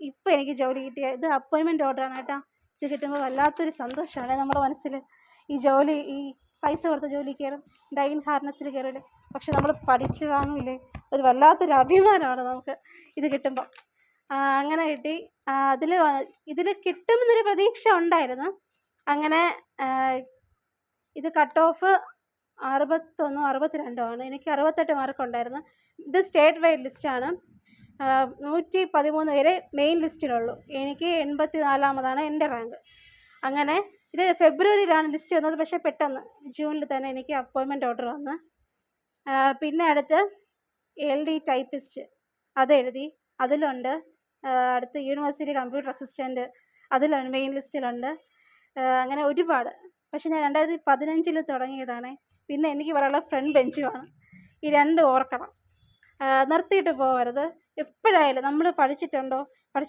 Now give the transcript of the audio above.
ഇപ്പം എനിക്ക് ജോലി കിട്ടിയ ഇത് അപ്പോയിൻമെൻറ്റ് ഓർഡറാണ് കേട്ടോ. ഇത് കിട്ടുമ്പോൾ വല്ലാത്തൊരു സന്തോഷമാണ് നമ്മുടെ മനസ്സിൽ. ഈ ജോലി ഈ പൈസ കൊടുത്ത ജോലി കയറും, ഡൈൻ ഹാർനസിൽ കയറില്ലേ, പക്ഷെ നമ്മൾ പഠിച്ച് വാങ്ങില്ലേ, ഒരു വല്ലാത്തൊരു അഭിമാനമാണ് നമുക്ക് ഇത് കിട്ടുമ്പോൾ. അങ്ങനെ കിട്ടി. ഇതിൽ കിട്ടുമെന്നൊരു പ്രതീക്ഷ ഉണ്ടായിരുന്നു. അങ്ങനെ ഇത് കട്ട് ഓഫ് 61 62 ആണ്. എനിക്ക് 68 മാർക്ക് ഉണ്ടായിരുന്നു. ഇത് സ്റ്റേറ്റ് വൈഡ് ലിസ്റ്റാണ്. 113 പേര് മെയിൻ ലിസ്റ്റിലുള്ളൂ. എനിക്ക് 84ാമതാണ് എൻ്റെ റാങ്ക്. അങ്ങനെ ഇത് ഫെബ്രുവരിയിലാണ് ലിസ്റ്റ് വന്നത്, പക്ഷേ പെട്ടെന്ന് ജൂണിൽ തന്നെ എനിക്ക് അപ്പോയിൻമെൻറ്റ് ഓർഡർ വന്ന്. പിന്നെ അടുത്ത് LD ടൈപ്പിസ്റ്റ് അതെഴുതി, അതിലുണ്ട്. അടുത്ത് യൂണിവേഴ്സിറ്റി കമ്പ്യൂട്ടർ അസിസ്റ്റൻറ്റ് അതിലുണ്ട്, മെയിൻ ലിസ്റ്റിലുണ്ട്. അങ്ങനെ ഒരുപാട്. പക്ഷെ ഞാൻ 2015 തുടങ്ങിയതാണ്. പിന്നെ എനിക്ക് പറയാനുള്ള ഫ്രണ്ട് ബെഞ്ചുമാണ്. ഈ രണ്ടും ഓർക്കണം, നിർത്തിയിട്ട് പോകരുത്. എപ്പോഴായാലും നമ്മൾ പഠിച്ചിട്ടുണ്ടോ